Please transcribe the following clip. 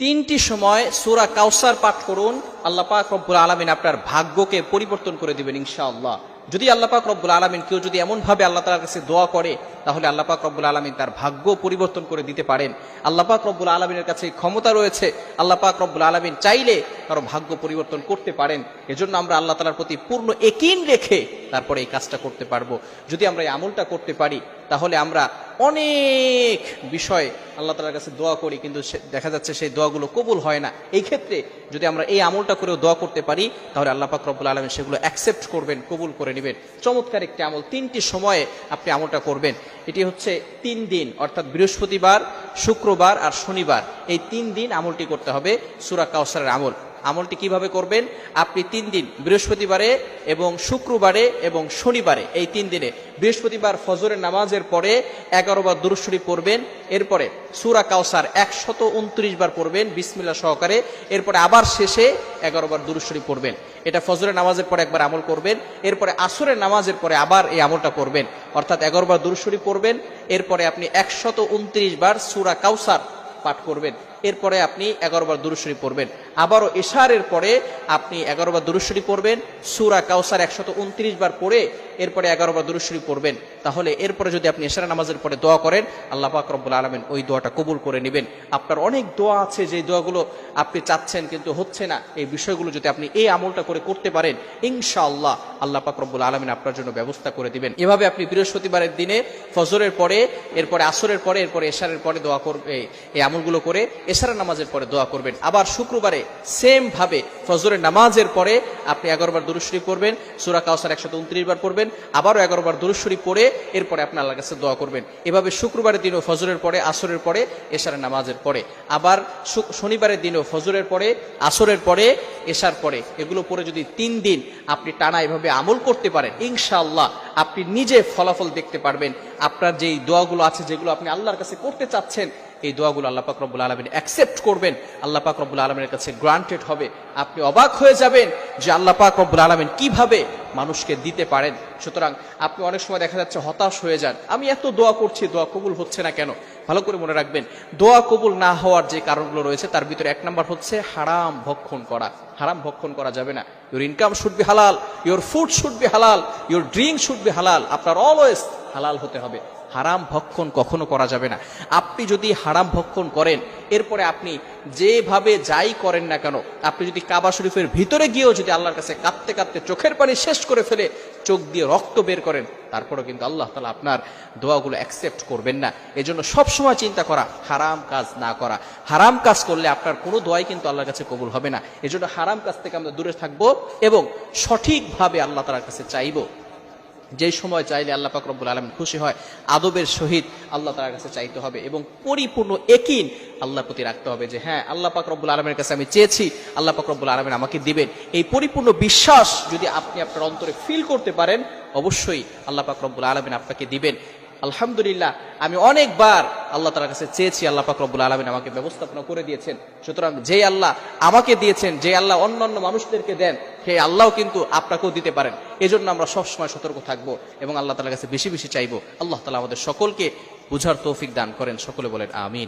তিনটি সময় সূরা কাউসার পাঠ করুন, আল্লাহ পাক রব্বুল আলামিন আপনার ভাগ্যকে পরিবর্তন করে দিবেন ইনশাআল্লাহ। যদি আল্লাহ পাক রব্বুল আলামিন কেউ যদি এমন ভাবে আল্লাহ তাআলার কাছে দোয়া করে, তাহলে আল্লাহ পাক রব্বুল আলামিন তার ভাগ্য পরিবর্তন করে দিতে পারেন। আল্লাহ পাক রব্বুল আলামিনের কাছে ক্ষমতা রয়েছে, আল্লাহ পাক রব্বুল আলামিন চাইলে কারো ভাগ্য পরিবর্তন করতে পারেন। এজন্য আমরা আল্লাহ তাআলার প্রতি পূর্ণ ইয়াকিন রেখে তারপরে এই কাজটা করতে পারবো। যদি আমরা এই আমলটা করতে পারি, তাহলে আমরা অনেক বিষয় আল্লাহ তাআলার কাছে দোয়া করি, কিন্তু দেখা যাচ্ছে সেই দোয়াগুলো কবুল হয় না। এই ক্ষেত্রে যদি আমরা এই আমলটা করেও দোয়া করতে পারি, তাহলে আল্লাহ পাক রব্বুল আলামিন সেগুলো অ্যাকসেপ্ট করবেন, কবুল করে নেবেন। চমৎকার একটি আমল, তিনটি সময়ে আপনি আমলটা করবেন। এটি হচ্ছে 3 দিন, অর্থাৎ বৃহস্পতিবার, শুক্রবার আর শনিবার, এই 3 দিন আমলটি করতে হবে সূরা কাউসারের আমল। আমলটি কিভাবে করবেন? আপনি 3 দিন, বৃহস্পতিবারে এবং শুক্রবারে এবং শনিবারে, এই 3 দিনে বৃহস্পতিবার ফজরের নামাজের পরে 11 বার দুরূদ শরীফ পড়বেন, এরপরে সূরা কাউসার 129 বার পড়বেন বিসমিল্লাহ সহকারে, এরপরে আবার শেষে 11 বার দুরূদ শরীফ পড়বেন। এটা ফজরের নামাজের পরে একবার আমল করবেন, এরপরে আসরের নামাজের পরে আবার এই আমলটা করবেন, অর্থাৎ 11 বার দুরূদ শরীফ পড়বেন, এরপরে আপনি 129 বার সূরা কাউসার পাঠ করবেন, এরপরে আপনি 11 বার দুরূদ শরীফ পড়বেন। আবারও ইশারের পরে আপনি 11 বার দুরূদ শরীফ পড়বেন, সূরা কাউসার 129 বার পড়ে এরপরে 11 বার দুরূদ শরীফ পড়বেন। তাহলে এরপরে যদি আপনি ইশারা নামাজের পরে দোয়া করেন, আল্লাহ পাক রব্বুল আলামিন ওই দোয়াটা কবুল করে নেবেন। আপনার অনেক দোয়া আছে, যে দোয়াগুলো আপনি চাচ্ছেন কিন্তু হচ্ছে না, এই বিষয়গুলো যদি আপনি এই আমলটা করে করতে পারেন, ইনশাআল্লাহ আল্লাহ পাক রব্বুল আলামিন আপনার জন্য ব্যবস্থা করে দিবেন। এভাবে আপনি বৃহস্পতিবারের দিনে ফজরের পরে, এরপরে আসরের পরে, এরপরে ইশারের পরে দোয়া করবে, এই আমলগুলো করে ইশারা নামাজের পরে দোয়া করবেন। আবার শুক্রবারে সেম ভাবে ফজরের নামাজের পরে আপনি 11 বার দুরূদ শরীফ পড়বেন, সূরা কাউসার 129 বার পড়বেন, আবারও 11 বার দুরূদ শরীফ পড়ে এরপরে আপনি আল্লাহর কাছে দোয়া করবেন। এভাবে শুক্রবারের দিনও ফজরের পরে, আসরের পরে, ইশারা নামাজের পরে, আবার শনিবারের দিনও ফজরের পরে, আসরের পরে, ইশার পরে, এগুলো পরে যদি 3 দিন আপনি টানা এভাবে আমল করতে পারেন, ইনশাআল্লাহ আপনি নিজে ফলাফল দেখতে পারবেন। আপনার যেই দোয়াগুলো আছে, যেগুলো আপনি আল্লাহর কাছে করতে চাচ্ছেন, এই দোয়াগুলো আল্লাহ পাক রব্বুল আলামিন অ্যাকসেপ্ট করবেন, আল্লাহ পাক রব্বুল আলামিনের কাছে গ্রান্টেড হবে। আপনি অবাক হয়ে যাবেন যে আল্লাহ পাক রব্বুল আলামিন কিভাবে মানুষকে দিতে পারেন। সুতরাং আপনি অনেক সময় দেখা যাচ্ছে হতাশ হয়ে যান, আমি এত দোয়া করছি, দোয়া কবুল হচ্ছে না কেন? ভালো করে মনে রাখবেন, দোয়া কবুল না হওয়ার যে কারণগুলো রয়েছে, তার ভিতরে 1 নাম্বার হচ্ছে হারাম ভক্ষণ করা। হারাম ভক্ষণ করা যাবে না। ইউর ইনকাম শুড বি হালাল, ইউর ফুড শুড বি হালাল, ইউর ড্রিঙ্ক শুড বি হালাল। আপনার অলওয়েজ হালাল হতে হবে, হারাম ভক্ষণ কখনো করা যাবে না। আপনি যদি হারাম ভক্ষণ করেন, এরপরে আপনি যেভাবে যাই করেন না কেন, আপনি যদি কাবা শরীফের ভিতরে গিয়েও যদি আল্লাহর কাছে কাঁদতে কাঁদতে চোখের পানি শেষ করে ফেলে চোখ দিয়ে রক্ত বের করেন, তারপরেও কিন্তু আল্লাহ তাআলা আপনার দোয়াগুলো অ্যাকসেপ্ট করবেন না। এজন্য সবসময় চিন্তা করা, হারাম কাজ না করা। হারাম কাজ করলে আপনার কোনো দোয়াই কিন্তু আল্লাহর কাছে কবুল হবে না। এজন্য হারাম কাজ থেকে আমরা দূরে থাকবো এবং সঠিকভাবে আল্লাহ তাআলার কাছে চাইবো। যে সময় চাইলে আল্লাহ পাক রব্বুল আলামিন খুশি হয়, আদবের সহিত আল্লাহ তাআলার কাছে চাইতে হবে এবং পরিপূর্ণ ইয়াকিন আল্লাহর প্রতি রাখতে হবে যে হ্যাঁ, আল্লাহ পাক রব্বুল আলামিনের কাছে আমি চেয়েছি, আল্লাহ পাক রব্বুল আলামিন আমাকে দিবেন। এই পরিপূর্ণ বিশ্বাস যদি আপনি আপনার অন্তরে ফিল করতে পারেন, অবশ্যই আল্লাহ পাক রব্বুল আলামিন আপনাকে দিবেন। আলহামদুলিল্লাহ, আমি অনেকবার আল্লাহ তাআলার কাছে চেয়েছি, আল্লাহ পাক রব্বুল আলামিন আমাকে ব্যবস্থাপনা করে দিয়েছেন। সুতরাং যে আল্লাহ আমাকে দিয়েছেন, যে আল্লাহ অন্যান্য মানুষদেরকে দেন, সেই আল্লাহও কিন্তু আপনাকেও দিতে পারেন। এজন্য আমরা সবসময় সতর্ক থাকবো এবং আল্লাহ তাআলার কাছে বেশি বেশি চাইবো। আল্লাহ তাআলা আমাদের সকলকে বুঝার তৌফিক দান করেন। সকলে বলেন আমিন।